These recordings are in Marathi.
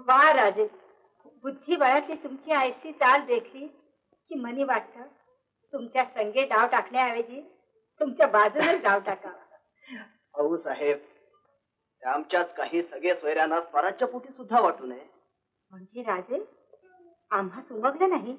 वा राजे, बुद्धिबळातली तुमची आयती चाल देखली की मनी वाटतं तुमच्या संगे डाव टाकण्याऐवजी तुमच्या बाजूनेच डाव टाकावा. अहो साहेब, आमच्याच काही सगळे सोयऱ्यांना स्वराज्य पोटी सुद्धा वाटू नये. म्हणजे राजे आम्हा सुमगलं नाही.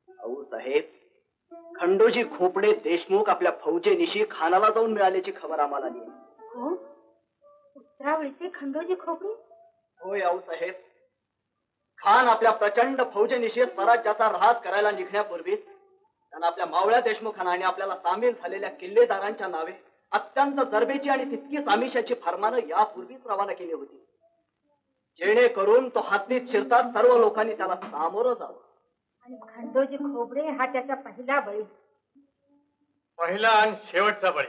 अहो साहेब, खंडोजी खोपडे देशमुख आपल्या फौजेनिशी खानाला जाऊन मिळाल्याची खबर आम्हाला आली. हो, उत्तरावळीचे खंडोजी खोपडे? होय अहो साहेब, खान आपल्या प्रचंड फौजेनिशी स्वराज्याचा ऱ्हास करायला निघण्यापूर्वी त्यांना आपल्या मावळ्या देशमुखांना आणि आपल्याला सामील झालेल्या किल्लेदारांच्या नावे अत्यंत जरबेची आणि तितकीच आमिषाची फरमानं यापूर्वीच रवाना केली होती, जेणेकरून तो हत्तीत शिरताच सर्व लोकांनी त्याला सामोरं जावं. आणि खंडोजी खोबरे हा त्याचा पहिला बळी. पहिला आणि शेवटचा बळी.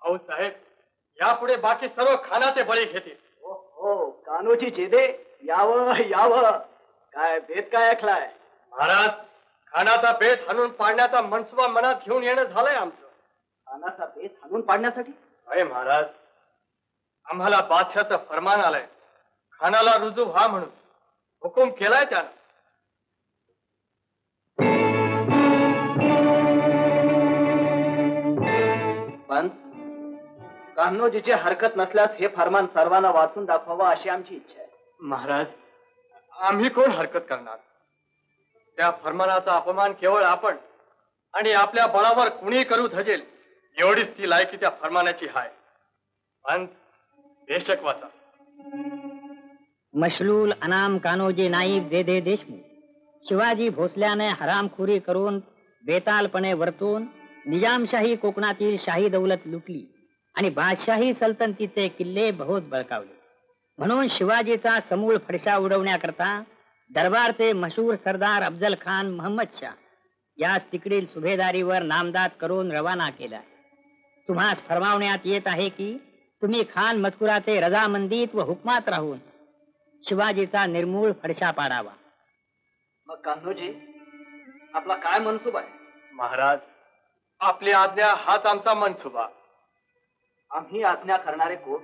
अहो साहेब, यापुढे बाकी सर्व खानाचे बळी घेतील. हो, कान्होजी जेदे, यावं यावं. काय बेत काय ऐकलाय? महाराज, खानाचा बेत हाणून पाडण्याचा मनसुबा मनात घेऊन येणं झालंय आमचं. खानाचा बेत हाणून पाडण्यासाठी? अरे महाराज, आम्हाला बादशाचं फरमान आलंय खानाला रुजू व्हा म्हणून. हुकूम केलाय त्यानं. पण कान्होजीची हरकत नसल्यास हे फरमान सर्वांना वाचून दाखवावं अशी आमची इच्छा आहे. महाराज, आम्ही कोण हरकत करणार? त्या फरमानाचा अपमान केवळ आपण आणि आपल्या बळावर कुणी करू धजेल एवढीच ती लायकी त्या फरमानाची हाय. पण बेशक वाचा. मशलूल अनाम कान्होजी नाईक जेदे देशमुख शिवाजी भोसल्याने हरामखोरी करून बेतालपणे वर्तून निजामशाही कोकणातील शाही दौलत लुटली आणि बादशाही सल्तनतीचे किल्ले बहुत बळकावले. म्हणून शिवाजीचा समूळ फडशा उडवण्याकरता दरबारचे मशहूर सरदार अफजल खान महम्मद शाह यास तिकडील सुभेदारीवर नामदाद करून रवाना केला. तुम्हास फरमावण्यात येत आहे की तुम्ही खान मजकुराचे रजामंदीत व हुकमात राहून शिवाजीचा निर्मूळ फडशा पाडावा. मग कान्होजी, आपला काय मनसूबा आहे? महाराज, आपली आज्ञा हाच आमचा मनसुबा. आम्ही आज्ञा करणारे कोण?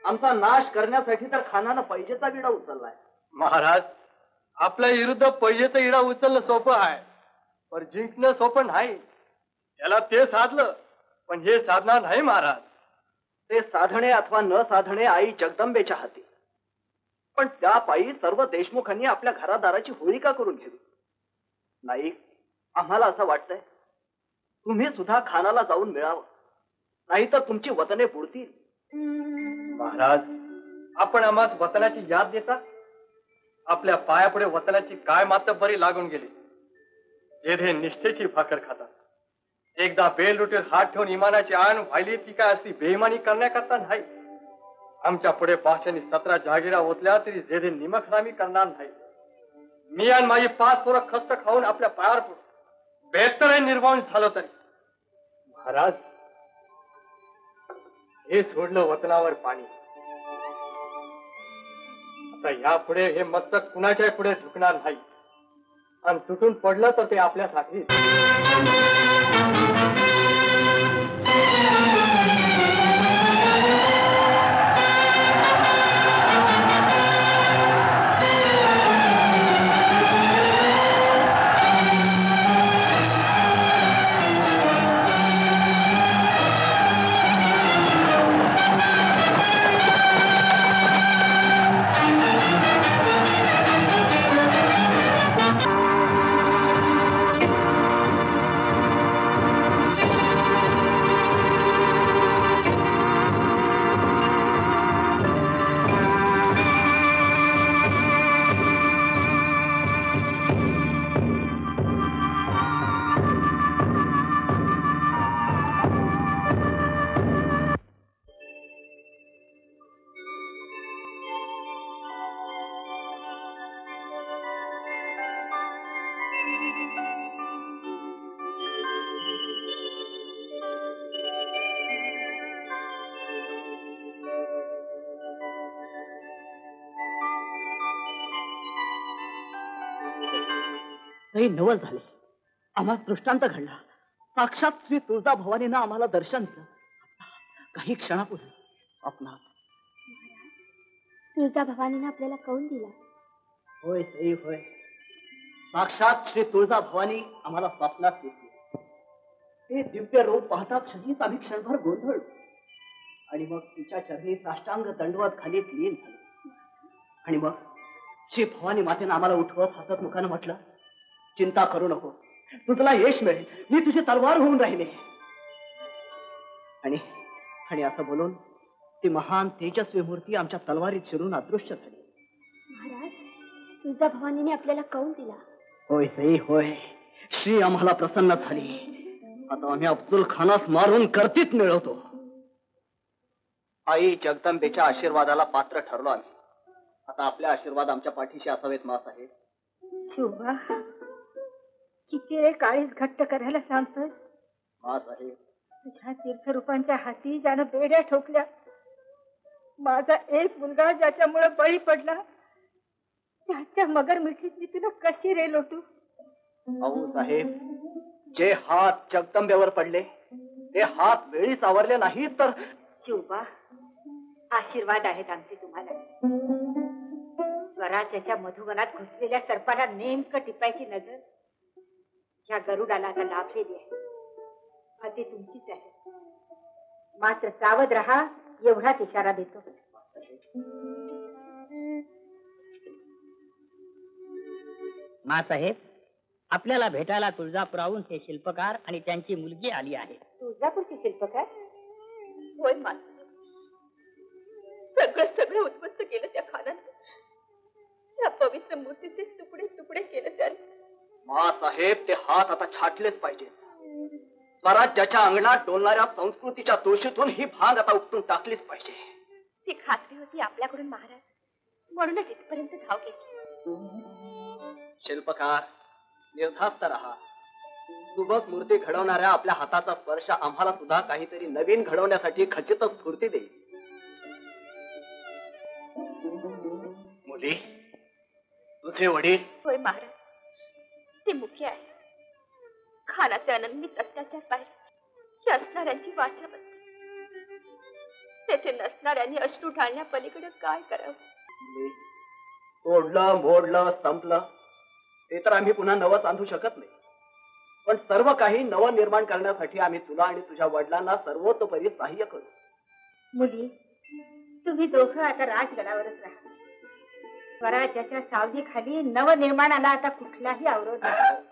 आमचा नाश करण्यासाठी तर खानानं पैजेचा विडा उचललाय. महाराज, आपल्या विरुद्ध पैजेचा इडा उचलणं सोपं आहे, पण जिंकणं सोपं नाही. त्याला ते साधलं, पण हे साधणार नाही महाराज. ते साधणे अथवा न साधणे आई जगदंबेच्या हाती. पण त्या पायी सर्व देशमुखांनी आपल्या घरादाराची होळी का करून घ्यावी? नाही, आम्हाला असं वाटतंय तुम्ही सुद्धा खानाला जाऊन मिळावं, नाहीतर तुमची वतने बुडतील. महाराज, आपण आम्हास वतनाची याद देता? आपल्या पायापुढे वतनाची काय मातब्बरी लागून गेली. जेधे निष्ठेची भाकर खातात. एकदा बेलरुटीवर हात ठेवून इमानाची आण व्हायली ती काय असली बेईमानी करण्याकरता नाही. आमच्या पुढे पाशांनी 17 जहागिरा ओतल्या तरी जेधे निमखरामी करणार नाही. मी आणि माझी 5 पोरं खस्त खाऊन आपल्या पायावर पडू, बेहत्तर निर्वाण झालं तरी. महाराज, हे सोडलं वतनावर पाणी. आता यापुढे हे मस्तक कुणाच्या पुढे झुकणार नाही, आणि तुटून पडलं तर ते आपल्यासाठी. नवल झाले. आम्हाला दृष्टांत घडला. साक्षात श्री तुळजाभवानीनं आम्हाला दर्शन दिलं. काही क्षणापूर्वी स्वप्नात. तुळजाभवानीने आपल्याला कौल दिला. होय सई होय. साक्षात श्री तुळजा भवानी आम्हाला स्वप्नात दिसली. ते दिव्य रूप पाहता क्षणीच आम्ही क्षणभर गोंधळलो आणि मग तिच्या चरणी साष्टांग दंडवत खाली लीन झालो. आणि मग श्री भवानी मातेनं आम्हाला उठवत हसत मुखानं म्हटलं, चिंता करू नकोस, तुझला यश मिळेल, मी तुझी तलवार होऊन राहिले. आणि आणि असं बोलून ती महान तेजस्वी मूर्ती आमच्या तलवारीत शिरून अदृश्य झाली. महाराज, तुळजाभवानीने आपल्याला कौल दिला. होय सई होय. श्री आम्हाला प्रसन्न झाली. आता आम्ही अब्दुल खानास मारून कर्तीत मिळवतो. आई जगदंबेच्या आशीर्वादाला पात्र ठरलो आम्ही. आता आपल्या आशीर्वाद आमच्या पाठीशी असावेत मासाहेब. शुभा, किती रे काळीच घट्ट करायला सांगतोस. मासाहेब, तुझ्या तीर्थरूपांच्या हाती ज्यानं बेड्या ठोकल्या, माझा एक मुलगा ज्याच्यामुळे बळी पडला, त्याच्या मगर मिठीत मी तुला कशी रे लोटू. अहो साहेब, जे हात जगदंबेवर पडले ते हात वेळीच आवरले नाही तर. शिवबा, आशीर्वाद आहेत आमचे तुम्हाला. स्वराज्याच्या मधुवनात घुसलेल्या सर्पाला नेमकं टिपायची नजर या गरुडाला आता लाभलेली आहे. फते तुमचीच आहे, मात्र सावध राहा एवढाच इशारा देतो. मासाहेब, आपल्याला भेटायला तुळजापुराहून हे शिल्पकार आणि त्यांची मुलगी आली आहे. तुळजापूरची शिल्पकार? होय मासाहेब, सगळं सगळं उद्ध्वस्त केलं त्या खानानं. त्या पवित्र मूर्तीचे तुकडे तुकडे केले त्याने. मासाहेब, ते हात आता छाटलेच पाहिजेत. स्वराज्याच्या अंगणात डोलणाऱ्या संस्कृतीच्या दोषीतून ही भाग आता उपटून टाकलीच पाहिजे. ती खात्री होती आपल्याकडून महाराज, म्हणूनच इथपर्यंत धाव घेतली. शिल्पकार, निर्धास्त रहा. सुबक मूर्ती घडवणाऱ्या आपल्या हाताचा स्पर्श आम्हाला सुद्धा काहीतरी नवीन घडवण्यासाठी खचितच स्फूर्ती देईल. मुली, तुझे वडील? होय महाराज, ते मुख्य आहे. खानाचे अनन्वित अत्याचार पाहिले की असणाऱ्यांची वाचा बसते. तेथे नसणाऱ्यांनी अश्रू ढाळण्या पलीकडे काय करावं. तोडलं मोडलं संपलं ते तर आम्ही पुन्हा नवं सांधू शकत नाही, पण सर्व काही नवं निर्माण करण्यासाठी आम्ही तुला आणि तुझ्या वडिलांना सर्वतोपरी सहाय्य करू. मुली, तुम्ही दोघं आता राजगडावरच राहा. स्वराज्याच्या सावलीखाली नवनिर्माणाला आता कुठलाही अवरोध नाही.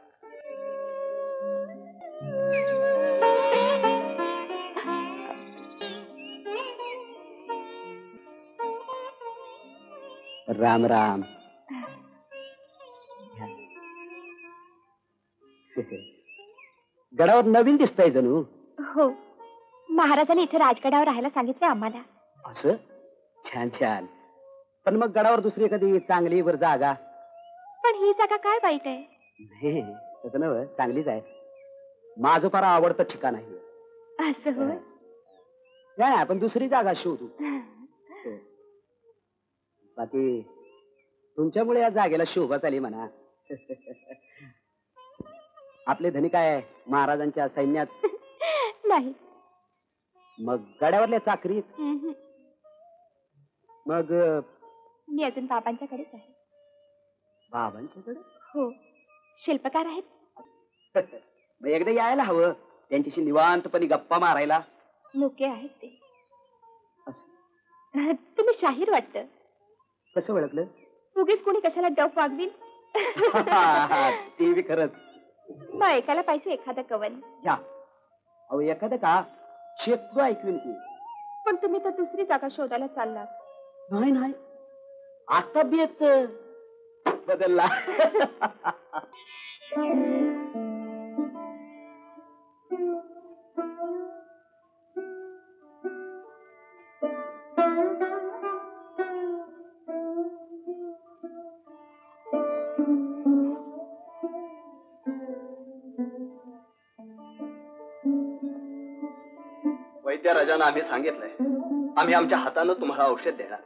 राम राम. गडावर नवीन दिसतंय जणू. हो, महाराजांनी इथे राजगडावर राहायला सांगितले आम्हाला. असं? छान छान. पण मग गडावर दुसरी एखादी चांगली वर जागा? पण ही जागा काय वाईट आहे? नाही, तसं नव्हे, चांगलीच आहे. माझं फार आवडतं ठिकाण आहे. असं होय? नाही, आपण दुसरी जागा शोधू. बाकी तुमच्यामुळे या जागेला शोभा झाली म्हणा. आपले धनी काय महाराजांच्या सैन्यात? नाही. मग गडावरल्या चाकरीत? मग मी अजून बाबांच्याकडेच आहे. बाबांच्याकडे? हो, शिल्पकार आहेत. मग एकदा यायला हवं त्यांच्याशी निवांतपणे गप्पा मारायला. मुके आहेत ते. असं? तुम्ही शाहीर वाटतं. कसं ओळखलं? उगीच कोणी कशाला डफ वागवील. ते बी खरंच. मग ऐकायला पाहिजे एखादं कवन. घ्या. अहो एखादं का शेतू ऐकून की. पण तुम्ही तर दुसरी जागा शोधायला चाललात. नाही नाही, आता बेत बदलला. वैद्य राजांना आम्ही सांगितलंय, आम्ही आमच्या हातानं तुम्हाला औषध देणार.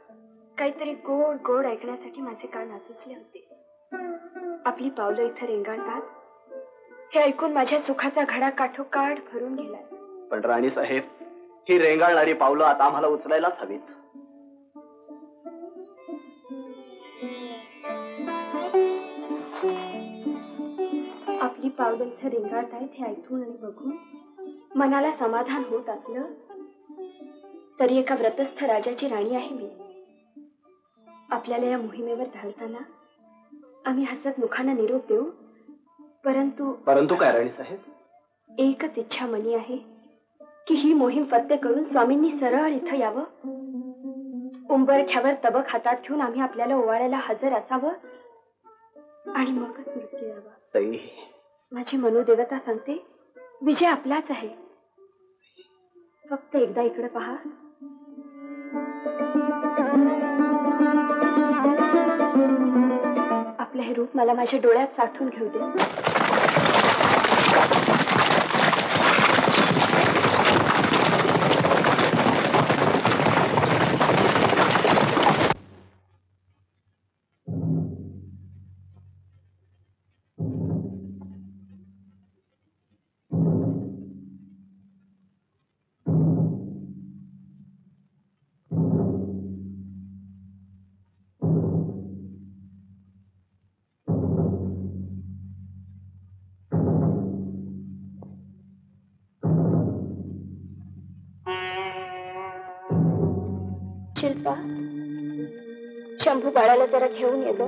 काहीतरी गोड गोड ऐकण्यासाठी माझे कान आसुसले होते. आपली पावलं इथं रेंगाळतात हे ऐकून माझ्या सुखाचा घडा काठोकाठ भरून गेलाय. पण राणी साहेब, ही रेंगाळणारी पावलं आता आम्हाला उचलायलाच हवीत. पावलं इथं रिंगाळतायत हे ऐकून आणि बघून मनाला समाधान होत असलं तरी एका व्रतस्थ राजाची राणी आहे मी. आपल्याला या मोहिमेवर धावताना आम्ही हसत मुखाने निरोप देऊ, परंतु काय राणी साहेब? एकच इच्छा मनी आहे की ही मोहीम फत्ते करून स्वामींनी सरळ इथं यावं. उंबरठ्यावर तबक हातात घेऊन आम्ही आपल्याला ओवाळायला हजर असावं आणि मगच मृत्यू यावा. सई, माझी मनोदेवता सांगते विजय आपलाच आहे. फक्त एकदा इकडे पहा. आपलं हे रूप मला माझ्या डोळ्यात साठवून घेऊ दे. शिल्पा, शंभू बाळाला जरा घेऊन ये ग.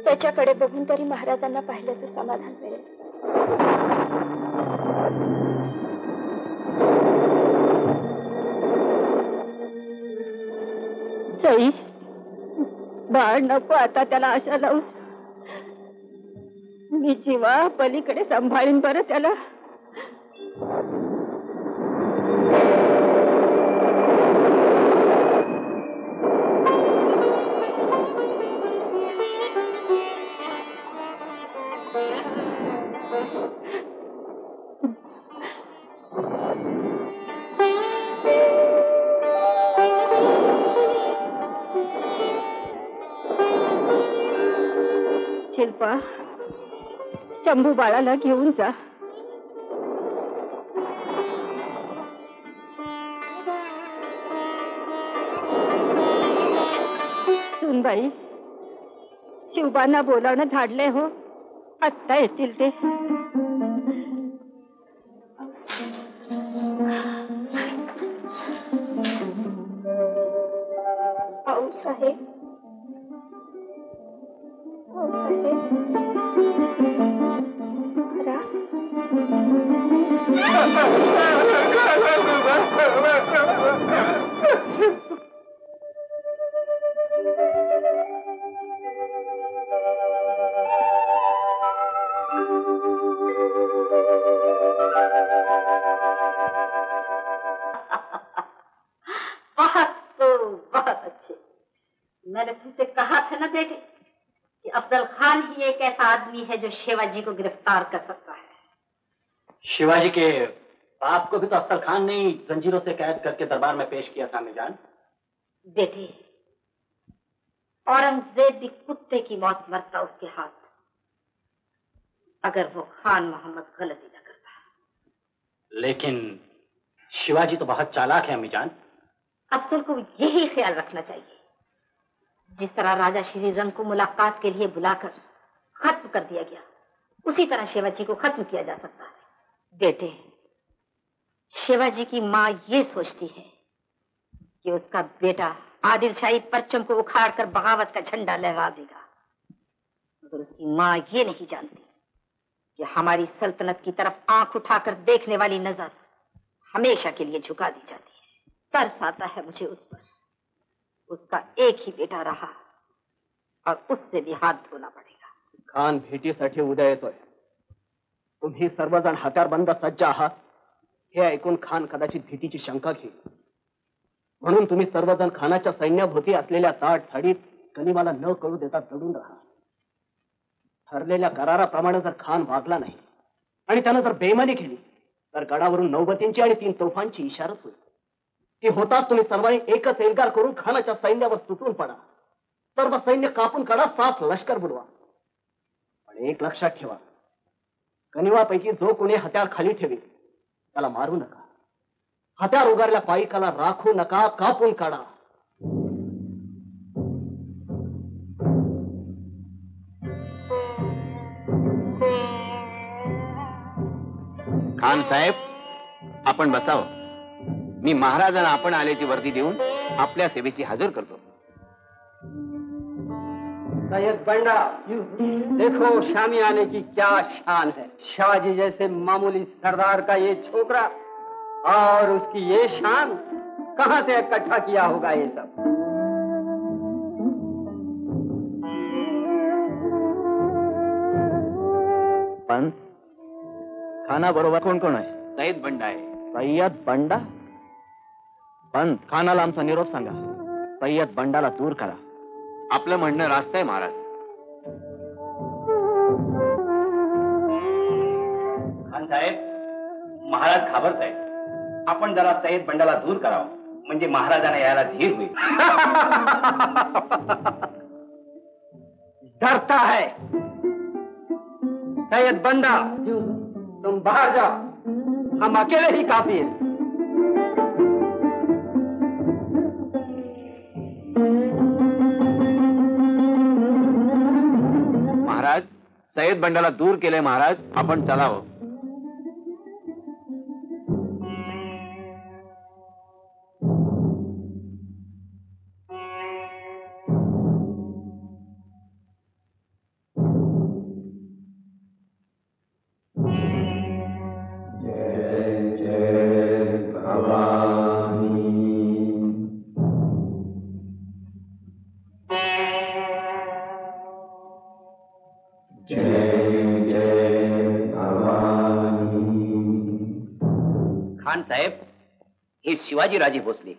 त्याच्याकडे बघून तरी महाराजांना पाहिल्याचं समाधान मिळेल. सई, बाळ नको आता त्याला आशा लावूस. मी जीवा पलीकडे सांभाळीन बरं त्याला. शिल्पा, शंभू बाळाला घेऊन जा. सुनबाई, शिवबांना बोलावणं धाडले हो. आत्ता येतील ते. साहेब, बहुत अच्छे. मैंने तुमसे कहा था ना बेटे कि अफजल खान ही एक ऐसा आदमी है जो शिवाजी को गिरफ्तार कर सकता है. शिवाजी के बाप को भी तो अफजल खान ने जंजीरों से कैद करके दरबार में पेश किया था मिजान. बेटे, औरंगजेब भी कुत्ते की मौत मरता उसके हाथ, अगर वो खान मोहम्मद गलती न करता. लेकिन शिवाजी तो बहुत चालाक है मिजान. अफजल को यही ख्याल रखना चाहिए. जिस तरह राजा श्री रंग को मुलाकात के लिए बुलाकर खत्म कर दिया गया, उसी तरह शिवाजी को खत्म किया जा सकता है. बेटे, शिवाजी की माँ ये सोचती है कि उसका बेटा आदिल शाही परचम को उखाड़कर बगावत का झंडा लहरा देगा, मगर उसकी माँ ये नहीं जानती कि हमारी सल्तनत की तरफ आंख उठाकर देखने वाली नजर हमेशा के लिए झुका दी जाती है. तरस आता है मुझे उस पर. उसका एक ही बेटा रहा और उससे भी हाथ धोना पड़ेगा. खान भेटीसाठी उद्या येतोय. तुम्ही सर्वजण हत्यारबंद सज्ज आहात हे ऐकून खान कदाचित भीतीची शंका घेईल. म्हणून तुम्ही सर्वजण खानाच्या सैन्याभोवती असलेल्या ताट साडीत गनिमाला न कळू देता दडून राहा. ठरलेल्या कराराप्रमाणे जर खान वागला नाही आणि त्यानं जर बेईमानी केली तर गडावरून नौबतींची आणि 3 तोफांची इशारत होईल. ती होताच तुम्ही सर्वांनी एकच एल्गार करून खानाच्या सैन्यावर तुटून पडा. सर्व सैन्य कापून काढा, 7 लष्कर बुडवा. पण एक लक्षात ठेवा, गनिमापैकी जो कोणी हत्यार खाली ठेवी त्याला मारू नका. हत्यार उगारल्या पायिकाला राखू नका, कापून काढा. साहेब आपण बसावं. मी महाराजांना आपण आल्याची वर्दी देऊन आपल्या सेवेशी हजर करतो. सैयद बंडा, देखो शामी आने की क्या शान है. शिवाजी जैसे मामूली सरदार का ये छोकरा और उसकी ये शान, कहां से इकट्ठा किया होगा ये सब. पण खाना बरोबर कोण कोण आहे? सय्यद बंडा आहे. सय्यद बंडा? पण खानाला आमचा निरोप सांगा. सय्यद बंडाला दूर करा. आपलं म्हणणं रास्त आहे महाराज. खान साहेब, महाराज घाबरत आहेत. आपण जरा सय्यद बंडाला दूर करावं, म्हणजे महाराजांना यायला धीर होईल. डरता है सैयद बंडा, तुम बाहर जाओ, हम अकेले ही काफी हैं. महाराज, सय्यद बंडाला दूर केले महाराज. आपण चलावं. खान साहेब, हे शिवाजी राजे भोसले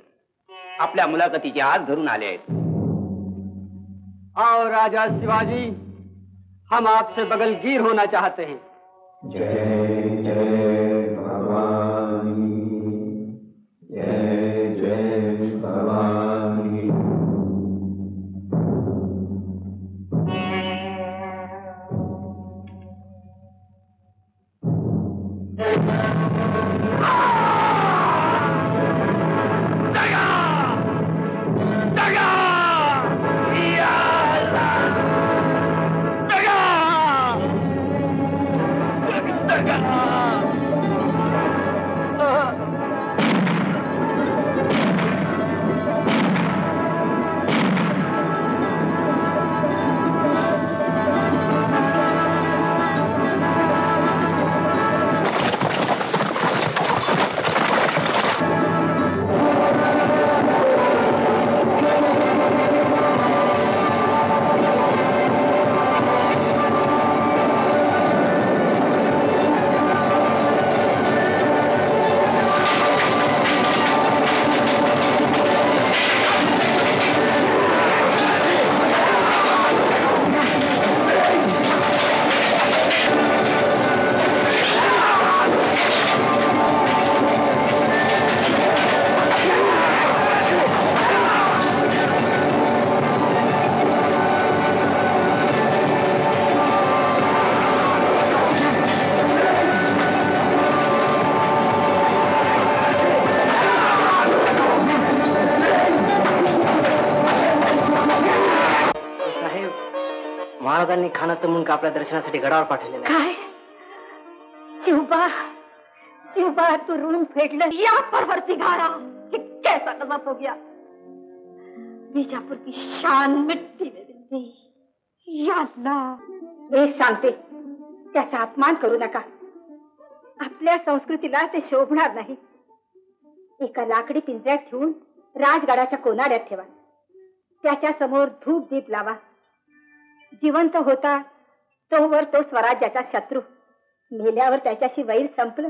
आपल्या मुलाखतीचे आज धरून आले आहेत. और राजा शिवाजी, हम आपसे बगलगीर होना चाहते हैं. जय जय भवानी, जय जय भवानी. महाराजांनी खानाचं मुंडक आपल्या दर्शनासाठी गडावर पाठवलेलं आहे. काय शिवबा, शिवबा तू ऋण फेडलं. या परवरदिगारा, ये कैसा गजब हो गया. बीजापुर की शान मिट्टी में मिल गई. या अल्लाह, एक सांगते, त्याचा अपमान करू नका. आपल्या संस्कृतीला ते शोभणार नाही. एका लाकडी पिंजऱ्यात ठेवून राजगडाच्या कोनाड्यात ठेवा. त्याच्या समोर धूप दीप लावा. जिवंत होता तोवर तो स्वराज्याचा शत्रू, मेल्यावर त्याच्याशी वैर संपलं